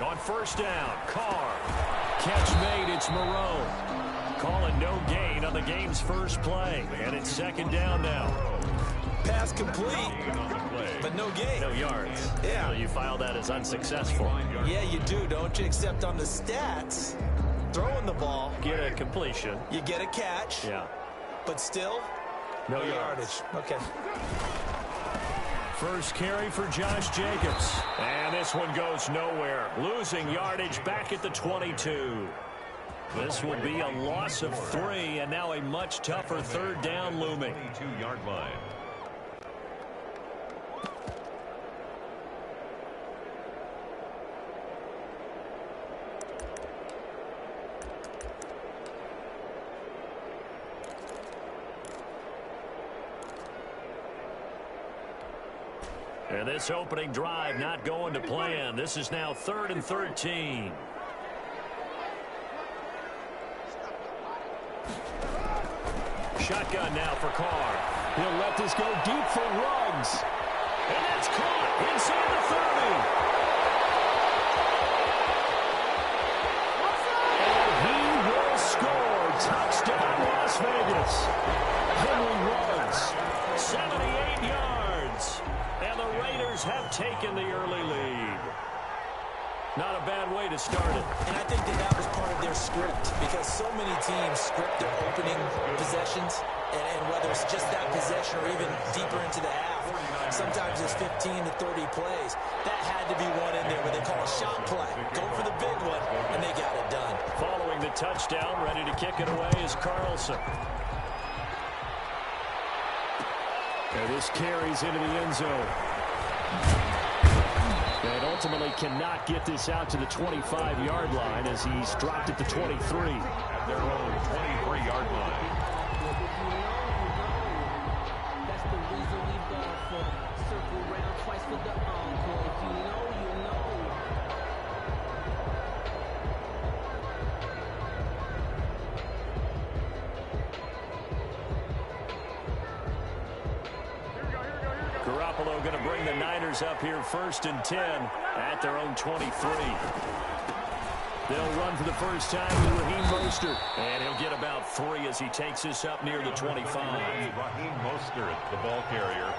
On first down, Carr. Catch made, it's Moreau. Calling no gain on the game's first play. And it's second down now. Pass complete, but no gain. No yards. Yeah. So you file that as unsuccessful. Yeah, you do, don't you? Except on the stats, throwing the ball. Get a completion. You get a catch. Yeah. But still, no yardage. Okay. First carry for Josh Jacobs. And this one goes nowhere. Losing yardage back at the 22. This will be a loss of 3, and now a much tougher third down looming. 22-yard line. And this opening drive not going to plan. This is now 3rd and 13. Shotgun now for Carr. He'll let this go deep for Ruggs. And that's caught inside the 30. And he will score. Touchdown, Las Vegas. Henry Ruggs, 78 yards. And the Raiders have taken the early lead. Not a bad way to start it. And I think that was part of their script, because so many teams script their opening possessions, and whether it's just that possession or even deeper into the half, sometimes it's 15 to 30 plays. That had to be one in there where they call a shot play. Go for the big one, and they got it done. Following the touchdown, ready to kick it away is Carlson. And this carries into the end zone. And ultimately cannot get this out to the 25-yard line as he's dropped at the 23. At their own 23-yard line. That's the reason we've gone for circle round twice for the encore. If you know, you know. Garoppolo going to bring the Niners up here 1st and 10 at their own 23. They'll run for the first time with Raheem Mostert. And he'll get about 3 as he takes this up near the 25. Raheem Mostert, the ball carrier.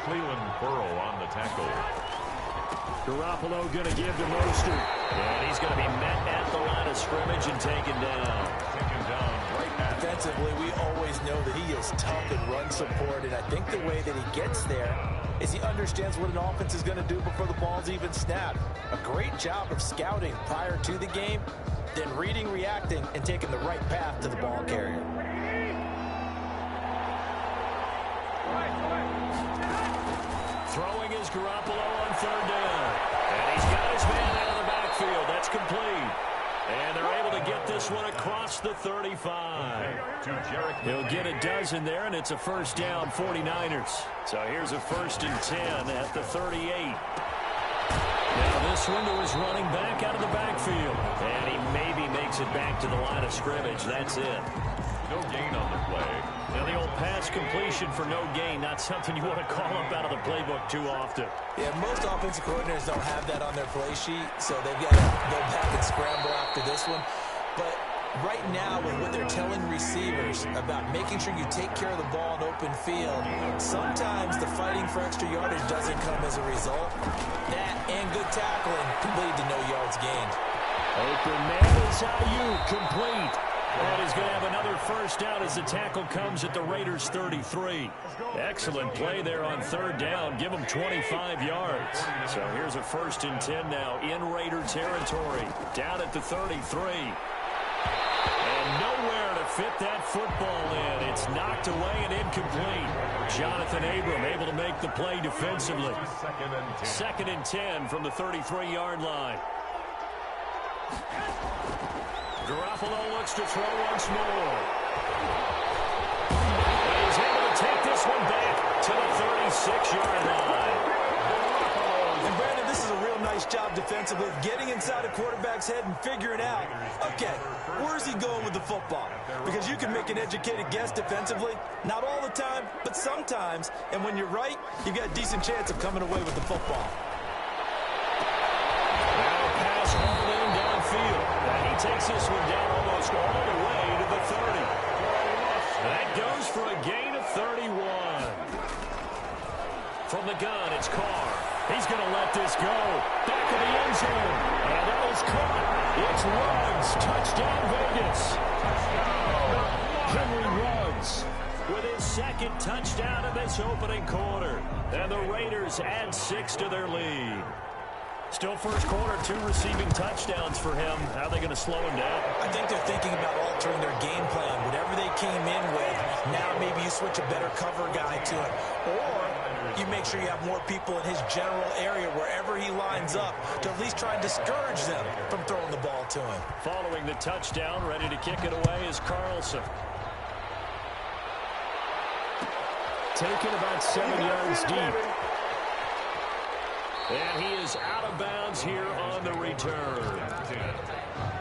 Cleveland Burrow on the tackle. Garoppolo going to give to Mostert. And he's going to be met at the line of scrimmage and taken down. Taken down right at. Defensively, we always know that he is tough in run support, and I think the way that he gets there is he understands what an offense is going to do before the ball's even snapped. A great job of scouting prior to the game, then reading, reacting, and taking the right path to the ball carrier. Throwing is Garoppolo on 3rd down. And he's got his man out of the backfield. That's complete. And they're able to get this one across the 35. He'll get a dozen there, and it's a first down, 49ers. So here's a 1st and 10 at the 38. Now this one to his running back out of the backfield. And he maybe makes it back to the line of scrimmage. That's it. No gain on the play. Now the old pass completion for no gain, not something you want to call up out of the playbook too often. Yeah, most offensive coordinators don't have that on their play sheet, so they've got to go back and scramble after this one. But right now, with what they're telling receivers about making sure you take care of the ball in open field, sometimes the fighting for extra yardage doesn't come as a result. That and good tackling can lead to no yards gained. Open man is Ayuk, complete. And he's going to have another first down as the tackle comes at the Raiders' 33. Excellent play there on 3rd down. Give them 25 yards. So here's a 1st and 10 now in Raider territory. Down at the 33. And nowhere to fit that football in. It's knocked away and incomplete. Jonathan Abram able to make the play defensively. 2nd and 10 from the 33-yard line. Garoppolo looks to throw once more. And he's able to take this one back to the 36-yard line. And Brandon, this is a real nice job defensively, getting inside a quarterback's head and figuring out, okay, where's he going with the football? Because you can make an educated guess defensively, not all the time, but sometimes. And when you're right, you've got a decent chance of coming away with the football. Now a pass takes this one down almost all the way to the 30. That goes for a gain of 31. From the gun, it's Carr. He's going to let this go. Back of the end zone. And that is caught. It's Ruggs. Touchdown, Vegas. Henry Ruggs with his second touchdown in this opening quarter. And the Raiders add 6 to their lead. Still first quarter, 2 receiving touchdowns for him. How are they going to slow him down? I think they're thinking about altering their game plan. Whatever they came in with, now maybe you switch a better cover guy to it. Or you make sure you have more people in his general area wherever he lines up to at least try and discourage them from throwing the ball to him. Following the touchdown, ready to kick it away is Carlson. Taken about 7 yards deep. And he is out of bounds here on the return.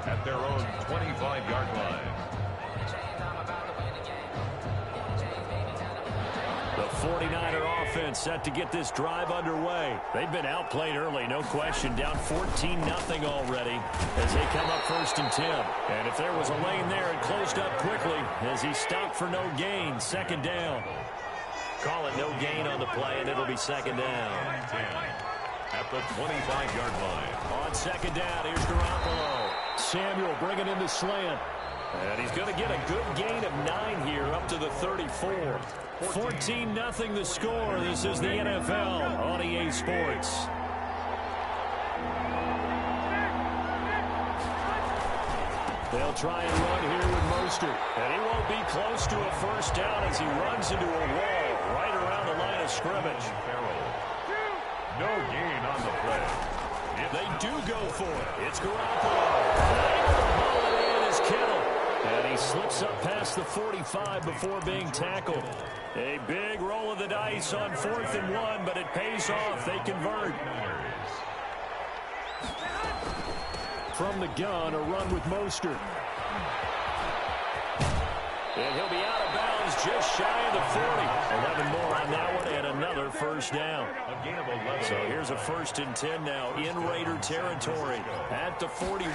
At their own 25-yard line. The 49er offense set to get this drive underway. They've been outplayed early, no question. Down 14-0 already as they come up 1st and 10. And if there was a lane there, it closed up quickly as he stopped for no gain. 2nd down. Call it no gain on the play, and it'll be 2nd down. At the 25-yard line. On 2nd down, here's Garoppolo. Samuel bringing in the slant. And he's going to get a good gain of 9 here up to the 34. 14-0 the score. This is the NFL on EA Sports. They'll try and run here with Mostert. And he won't be close to a first down as he runs into a wall right around the line of scrimmage. No gain on the play. They do go for it. It's Garoppolo. Able to haul it in is Kittle. And he slips up past the 45 before being tackled. A big roll of the dice on 4th and 1, but it pays off. They convert. From the gun, a run with Mostert. And he'll be out of bounds just shy of the 40. 11 more on that one and another first down. So here's a 1st and 10 now in Raider territory at the 41.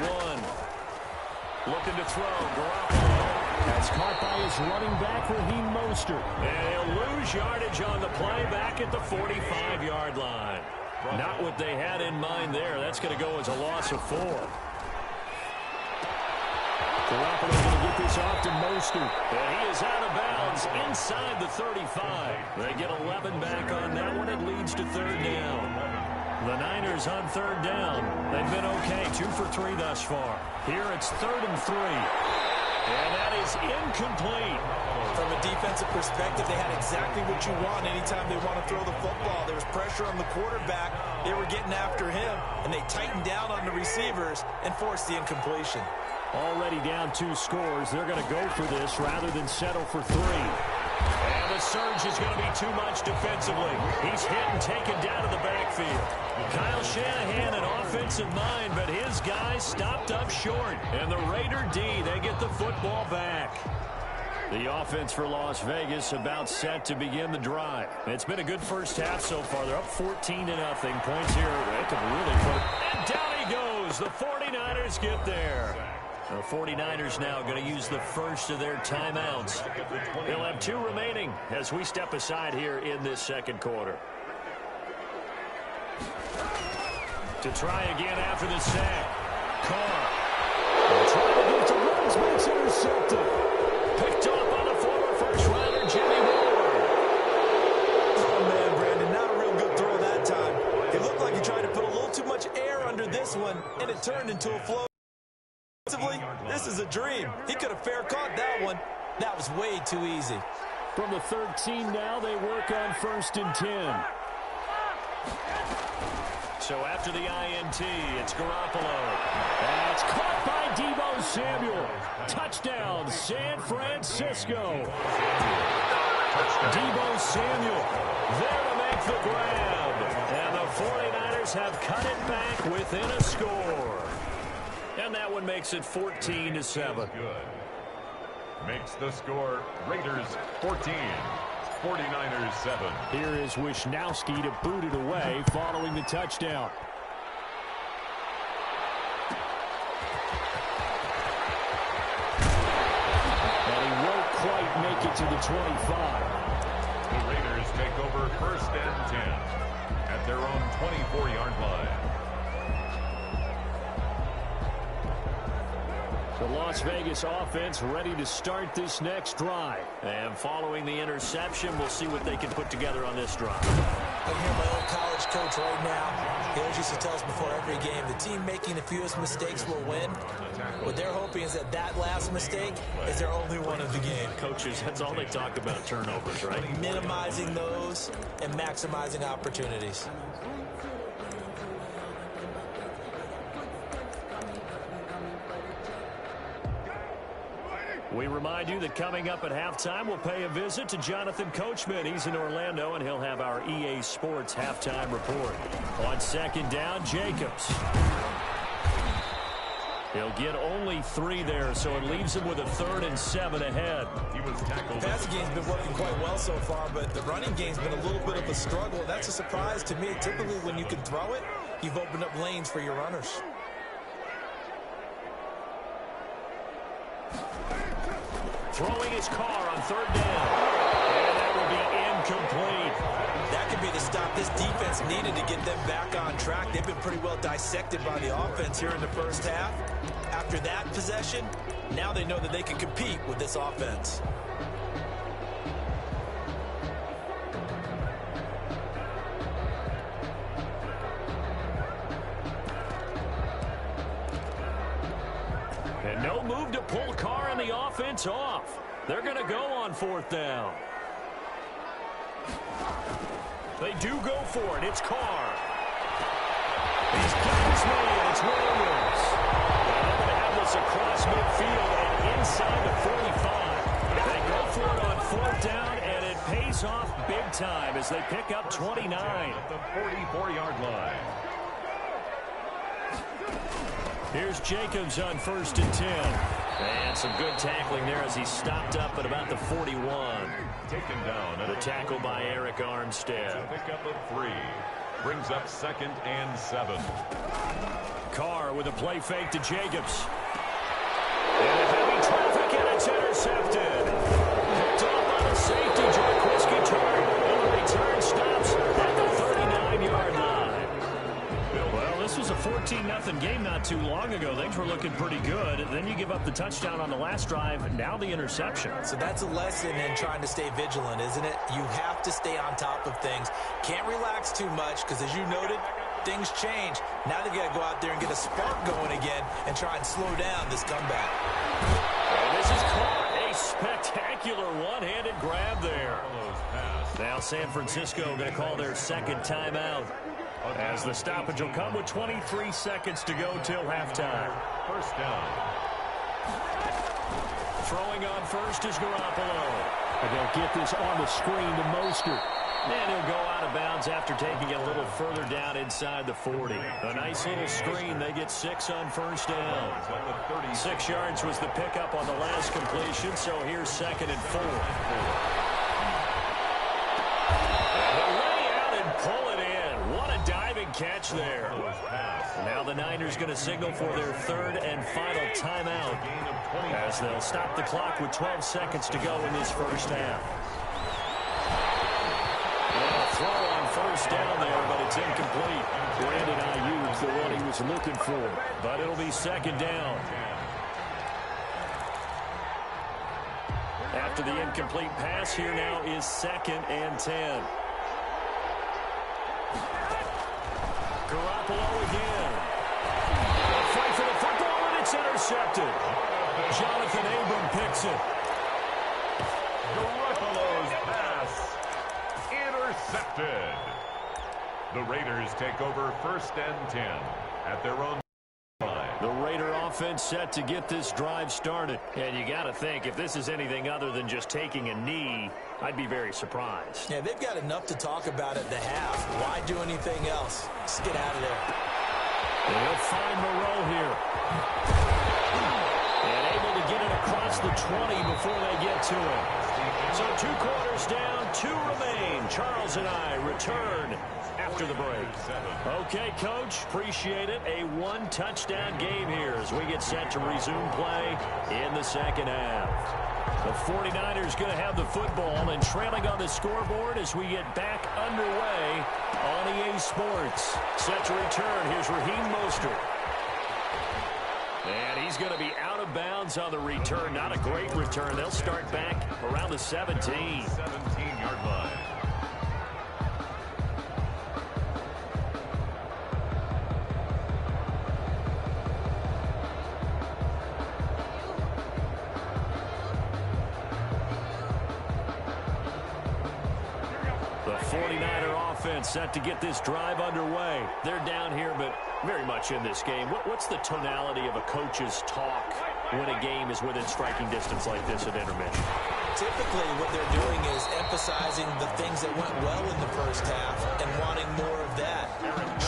Looking to throw. Garoppolo. That's caught by his running back, Raheem Mostert. And he'll lose yardage on the play back at the 45-yard line. Not what they had in mind there. That's going to go as a loss of 4. Garoppolo going to get this off to Mostert. And he is out of bounds inside the 35. They get 11 back on that one. It leads to 3rd down. The Niners on 3rd down. They've been okay, 2 for 3 thus far. Here it's 3rd and 3. And that is incomplete. From a defensive perspective, they had exactly what you want anytime they want to throw the football. There was pressure on the quarterback. They were getting after him, and they tightened down on the receivers and forced the incompletion. Already down 2 scores. They're going to go for this rather than settle for 3. And the surge is going to be too much defensively. He's hit and taken down to the backfield. Kyle Shanahan, an offensive mind, but his guys stopped up short. And the Raider D, they get the football back. The offense for Las Vegas about set to begin the drive. It's been a good first half so far. They're up 14-0. Points here. They could really put. And down he goes. The 49ers get there. The 49ers now going to use the first of their timeouts. They'll have 2 remaining as we step aside here in this 2nd quarter. To try again after the sack. Carr. Trying to get to Ruggs, but it's intercepted. Picked up on the former first-rounder, Jimmy Ward. Oh, man, Brandon, not a real good throw that time. It looked like he tried to put a little too much air under this one, and it turned into a flow. This is a dream. He could have fair caught that one. That was way too easy. From the 13 now, they work on 1st and 10. So after the INT, it's Garoppolo. That's caught by Deebo Samuel. Touchdown, San Francisco. Deebo Samuel there to make the grab. And the 49ers have cut it back within a score. And that one makes it 14-7. Makes the score Raiders 14, 49ers 7. Here is Wisnowski to boot it away following the touchdown. take it to the 25. The Raiders take over 1st and 10 at their own 24-yard line. The Las Vegas offense ready to start this next drive. And following the interception, we'll see what they can put together on this drive. I can hear my old college coach right now. He always used to tell us before every game, the team making the fewest mistakes will win. What they're hoping is that that last mistake is their only one of the game. Coaches, that's all they talk about, turnovers, right? Minimizing those and maximizing opportunities. We remind you that coming up at halftime, we'll pay a visit to Jonathan Coachman. He's in Orlando, and he'll have our EA Sports halftime report. On 2nd down, Jacobs. He'll get only 3 there, so it leaves him with a 3rd and 7 ahead. He was tackled. The passing game's been working quite well so far, but the running game's been a little bit of a struggle. That's a surprise to me. Typically, when you can throw it, you've opened up lanes for your runners. Throwing his car on 3rd down. And that will be incomplete. That could be the stop this defense needed to get them back on track. They've been pretty well dissected by the offense here in the first half. After that possession, now they know that they can compete with this offense. And no move to pull Carr and the offense off. They're going to go on 4th down. They do go for it. It's Carr. He's got his man. It's Williams. And they're going to have this across midfield and inside the 45. They go for it on 4th down, and it pays off big time as they pick up 29. At the 44-yard line. Here's Jacobs on 1st and 10. And some good tackling there as he stopped up at about the 41. Taken down. The tackle by Eric Armstead. Pick up of 3. Brings up 2nd and 7. Carr with a play fake to Jacobs. And heavy traffic, and it's intercepted. Picked off by the safety, Jarquiski Turner. And the return stops at the 39-yard line. Well, this was a 14-0 game not too long ago. Things were looking pretty good. Then you give up the touchdown on the last drive. Now the interception. So that's a lesson in trying to stay vigilant, isn't it? You have to stay on top of things. Can't relax too much because, as you noted, things change. Now they got to go out there and get a spark going again and try and slow down this comeback. And this is caught. A spectacular one-handed grab there. Now San Francisco going to call their 2nd timeout, as the stoppage will come with 23 seconds to go till halftime. 1st down. Throwing on 1st is Garoppolo. And they'll get this on the screen to Mostert. And he'll go out of bounds after taking it a little further down inside the 40. A nice little screen. They get 6 on 1st down. 6 yards was the pickup on the last completion, so here's 2nd and 4. Pull it in. What a diving catch there. Now the Niners going to signal for their 3rd and final timeout, as they'll stop the clock with 12 seconds to go in this first half. And a throw on 1st down there, but it's incomplete. Brandon Ayuk's the one he was looking for, but it'll be 2nd down. After the incomplete pass, here now is 2nd and 10. Garoppolo again. A fight for the football, and it's intercepted. Jonathan Abram picks it. Garoppolo's pass intercepted. The Raiders take over 1st and 10 at their own line. The Raider offense set to get this drive started. And you got to think, if this is anything other than just taking a knee, I'd be very surprised. Yeah, they've got enough to talk about at the half. Why do anything else? Just get out of there. And he'll find Moreau here. And able to get it across the 20 before they get to him. So 2 quarters down, 2 remain. Charles and I return after the break. Okay, Coach, appreciate it. A 1-touchdown game here as we get set to resume play in the second half. The 49ers going to have the football and trailing on the scoreboard as we get back underway on EA Sports. Set to return. Here's Raheem Mostert. And he's going to be out of bounds on the return. Not a great return. They'll start back around the 17. 17-yard line. The 49er offense set to get this drive underway. They're down here, but very much in this game. What's the tonality of a coach's talk when a game is within striking distance like this at intermission? Typically, what they're doing is emphasizing the things that went well in the first half and wanting more of that.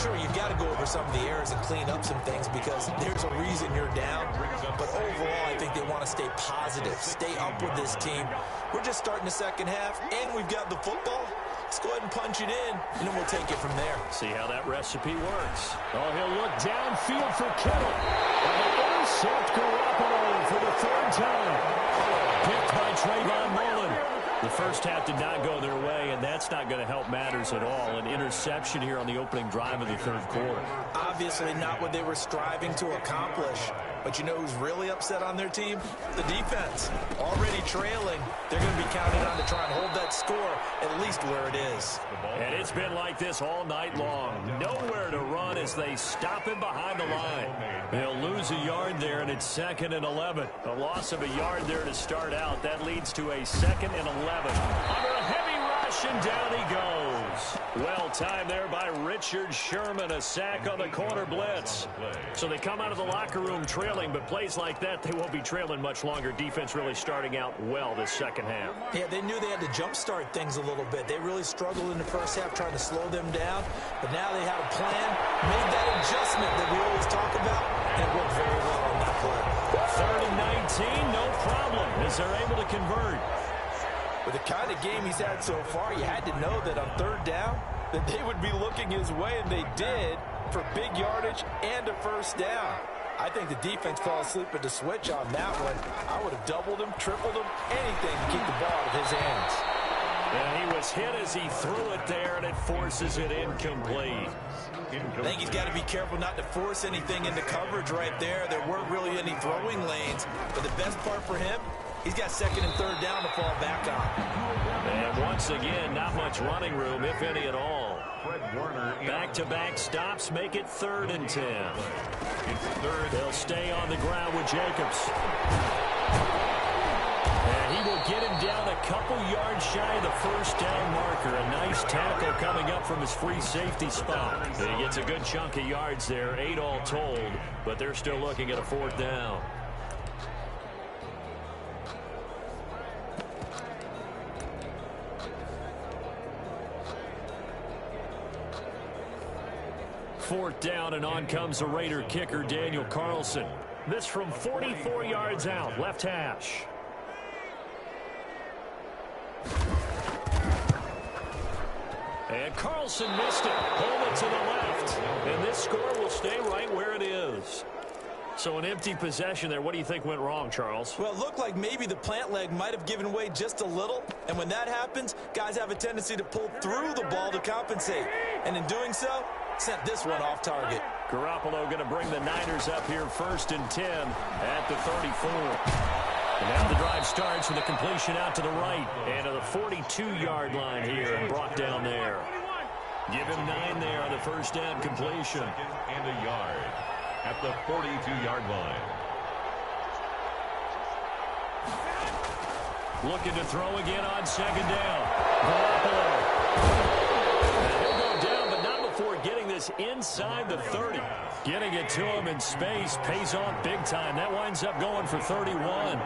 Sure, you've got to go over some of the errors and clean up some things because there's a reason you're down. But overall, I think they want to stay positive, stay up with this team. We're just starting the second half, and we've got the football. Let's go ahead and punch it in, and then we'll take it from there. See how that recipe works. Oh, he'll look downfield for Kittle. And they intercept Garoppolo for the third time. Picked by Trayvon Mullen. The first half did not go their way, and that's not going to help matters at all. An interception here on the opening drive of the third quarter. Obviously not what they were striving to accomplish. But you know who's really upset on their team? The defense. Already trailing. They're going to be counted on to try and hold that score at least where it is. And it's been like this all night long. Nowhere to run as they stop him behind the line. They'll lose a yard there, and it's 2nd and 11. A loss of a yard there to start out. That leads to a 2nd and 11. Under a heavy rush, and down he goes. Well timed there by Richard Sherman. A sack on the corner blitz. So they come out of the locker room trailing, but plays like that, they won't be trailing much longer. Defense really starting out well this second half. Yeah, they knew they had to jumpstart things a little bit. They really struggled in the first half trying to slow them down, but now they had a plan, made that adjustment that we always talk about, and it worked very well on that play. 3rd and 19, no problem, as they're able to convert. With the kind of game he's had so far, you had to know that on 3rd down, that they would be looking his way, and they did, for big yardage and a first down. I think the defense fell asleep at the switch on that one. I would have doubled him, tripled him, anything to keep the ball out of his hands. And he was hit as he threw it there, and it forces it incomplete. I think he's got to be careful not to force anything into coverage right there. There weren't really any throwing lanes, but the best part for him, he's got 2nd and 3rd down to fall back on. And once again, not much running room, if any at all. Back-to-back stops make it 3rd and 10. They'll stay on the ground with Jacobs. And he will get him down a couple yards shy of the first down marker. A nice tackle coming up from his free safety spot. He gets a good chunk of yards there, 8 all told, but they're still looking at a 4th down. Fourth down, and on comes the Raider kicker, Daniel Carlson. This from 44 yards out, left hash. And Carlson missed it. Pulled it to the left. And this score will stay right where it is. So an empty possession there. What do you think went wrong, Charles? Well, it looked like maybe the plant leg might have given way just a little. And when that happens, guys have a tendency to pull through the ball to compensate. And in doing so, sent this one off target. Garoppolo going to bring the Niners up here 1st and 10 at the 34. And now the drive starts with a completion out to the right and to the 42-yard line here and brought down there. Give him 9 there on the first down completion. 2nd and a yard at the 42-yard line. Looking to throw again on 2nd down. Garoppolo. He'll go down, but not before getting this inside the 30. Getting it to him in space pays off big time. That winds up going for 31.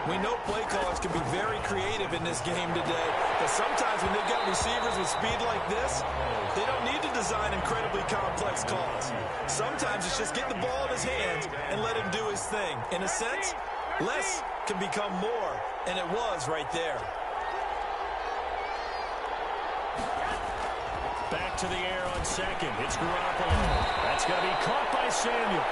We know play callers can be very creative in this game today, but sometimes when they've got receivers with speed like this, they don't need to design incredibly complex calls. Sometimes it's just get the ball in his hands and let him do his thing. In a sense, less can become more, and it was right there. Back to the air on 2nd. It's Garoppolo. That's going to be caught by Samuel.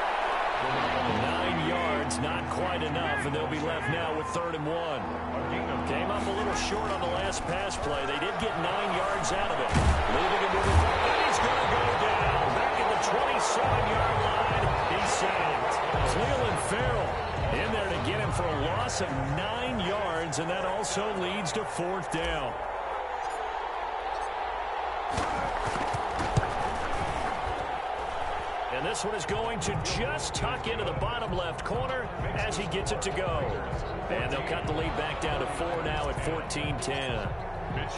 9 yards, not quite enough, and they'll be left now with 3rd and 1. Came up a little short on the last pass play. They did get 9 yards out of it. Leaving him moving forward. And he's going to go down. Back at the 27-yard line. He's sacked. Cleveland Farrell in there to get him for a loss of 9 yards, and that also leads to 4th down. And this one is going to just tuck into the bottom left corner as he gets it to go. And they'll cut the lead back down to 4 now at 14-10.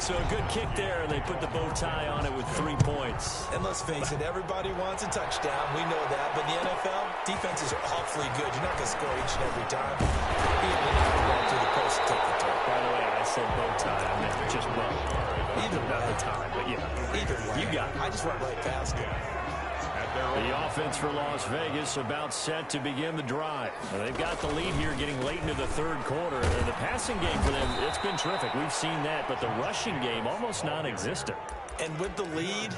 So a good kick there, and they put the bow tie on it with 3 points. And let's face it, everybody wants a touchdown. We know that. But in the NFL, defenses are awfully good. You're not going to score each and every time. Even if you go to the post to take the turn. By the way, I said bow tie. I meant just bow. Either not the time, but yeah. Either way. You got it. I just went right past it. The offense for Las Vegas about set to begin the drive. They've got the lead here getting late into the 3rd quarter. And the passing game for them, it's been terrific. We've seen that, but the rushing game almost non-existent. And with the lead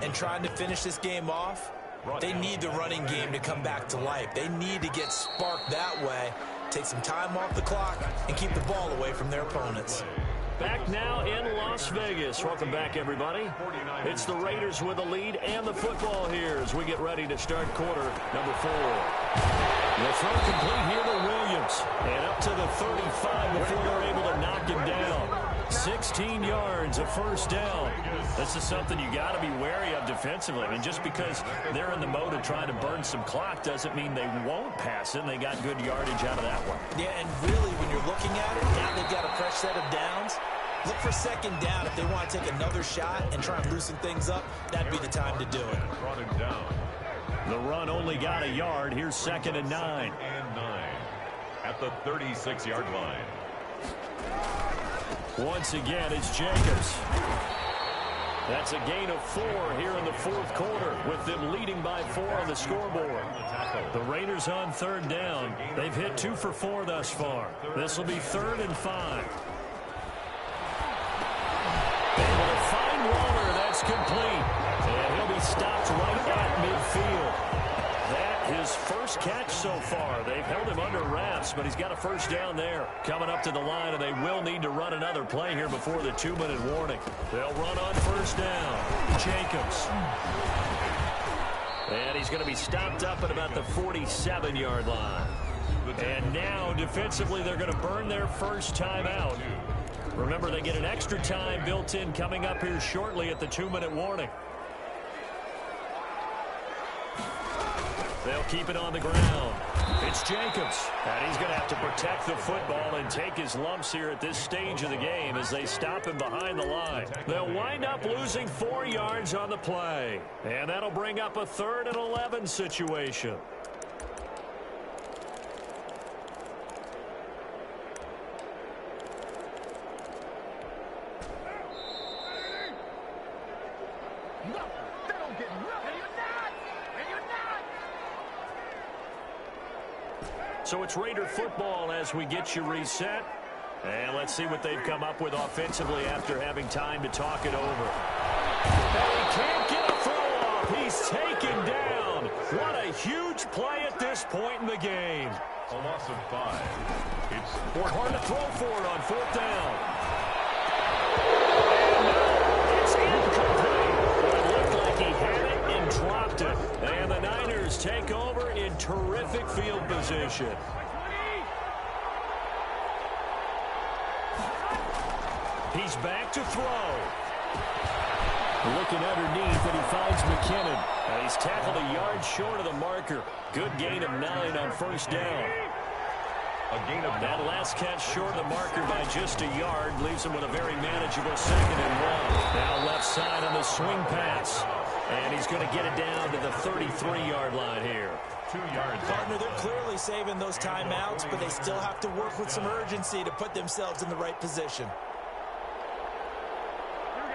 and trying to finish this game off, they need the running game to come back to life. They need to get sparked that way, take some time off the clock, and keep the ball away from their opponents. Back now in Las Vegas. Welcome back, everybody. It's the Raiders with the lead and the football here as we get ready to start quarter number 4. The throw complete here to Williams. And up to the 35 before they're able to knock him down. 16 yards, a 1st down. This is something you got to be wary of defensively. I mean, just because they're in the mode of trying to burn some clock doesn't mean they won't pass it, and they got good yardage out of that one. Yeah, and really, when you're looking at it, now they've got a fresh set of downs. Look for 2nd down if they want to take another shot and try and loosen things up. That'd be the time to do it. The run only got a yard. Here's 2nd and 9. At the 36-yard line. Once again, it's Jacobs. That's a gain of 4 here in the 4th quarter, with them leading by 4 on the scoreboard. The Raiders on 3rd down. They've hit 2 for 4 thus far. This will be 3rd and 5. Able to find Waller. That's complete. And he'll be stopped right at midfield. That his first catch so far. They've held him under wraps, but he's got a 1st down there. Coming up to the line, and they will need to run another play here before the 2-minute warning. They'll run on 1st down. Jacobs. And he's going to be stopped up at about the 47-yard line. And now, defensively, they're going to burn their first timeout. Remember, they get an extra time built in coming up here shortly at the 2-minute warning. They'll keep it on the ground. It's Jacobs. And he's going to have to protect the football and take his lumps here at this stage of the game as they stop him behind the line. They'll wind up losing 4 yards on the play. And that'll bring up a 3rd and 11 situation. So it's Raider football as we get you reset. And let's see what they've come up with offensively after having time to talk it over. And he can't get a throw off. He's taken down. What a huge play at this point in the game. A loss of 5. It's hard to throw for it on 4th down. And it's incomplete. It looked like he had it and dropped it. And the Niners take over in terrific field position. He's back to throw. Looking underneath, and he finds McKinnon. And he's tackled a yard short of the marker. Good gain of 9 on 1st down. a gain of 9. That last catch short of the marker by just a yard leaves him with a very manageable 2nd and 1. Now left side on the swing pass. And he's going to get it down to the 33-yard line here. 2 yards. Partner, they're clearly saving those timeouts, but they still have to work with some urgency to put themselves in the right position.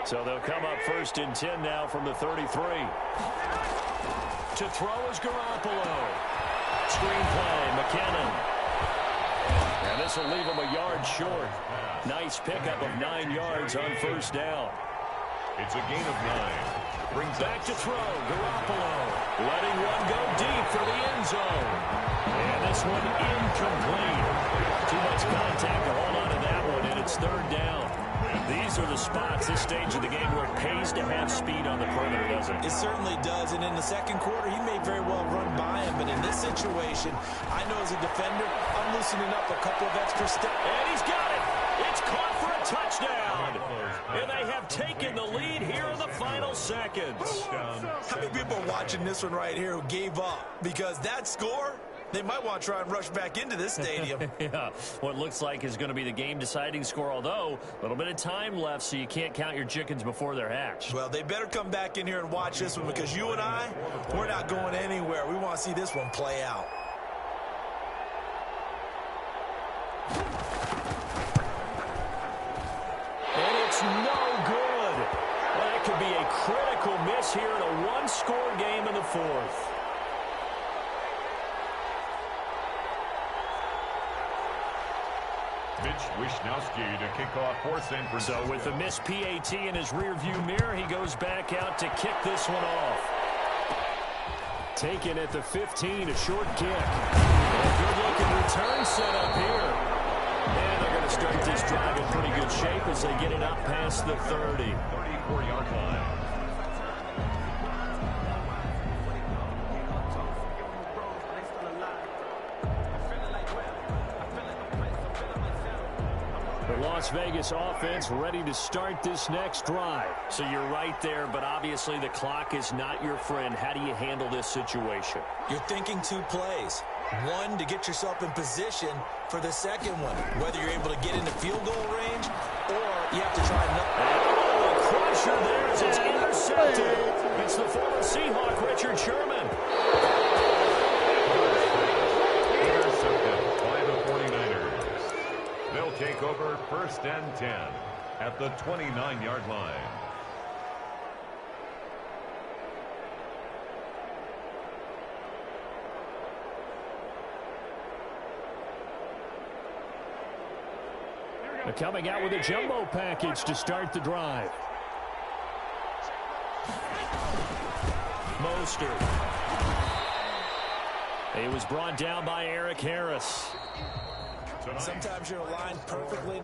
So they'll come up 1st and 10 now from the 33. To throw is Garoppolo. Screen play, McKinnon. And this will leave him a yard short. Nice pickup of 9 yards on 1st down. It's a gain of 9. brings back to throw. Garoppolo letting one go deep for the end zone. And this one incomplete. Too much contact to hold on to that one, and it's third down. These are the spots, this stage of the game, where it pays to have speed on the perimeter, doesn't it? It certainly does, and in the second quarter, he may very well run by him, but in this situation, I know as a defender, I'm loosening up a couple of extra steps. And he's got it. It's caught for a touchdown. And they have taken the lead here in the final seconds. How many people are watching this one right here who gave up? Because that score, they might want to try and rush back into this stadium. Yeah, what looks like is going to be the game-deciding score, although a little bit of time left, so you can't count your chickens before they're hatched. Well, they better come back in here and watch this one, because you and I, we're not going anywhere. We want to see this one play out. And it's no good. Well, that could be a critical miss here in a one-score game in the fourth. Mitch Wishnowsky to kick off for San Francisco. So with the missed PAT in his rearview mirror, he goes back out to kick this one off. Taken at the 15, a short kick. A good-looking return set up here. And they're going to start this drive in pretty good shape as they get it up past the 30. 34-yard line. The Las Vegas offense ready to start this next drive. So you're right there, but obviously the clock is not your friend. How do you handle this situation? You're thinking two plays. One, to get yourself in position for the second one, whether you're able to get into field goal range or you have to try another. Oh, a crusher there as it's intercepted. It's the former Seahawk, Richard Sherman. Intercepted by the 49ers. They'll take over first and 10 at the 29-yard line. They're coming out with a jumbo package to start the drive. Mostert. He was brought down by Eric Harris. Sometimes you're aligned perfectly.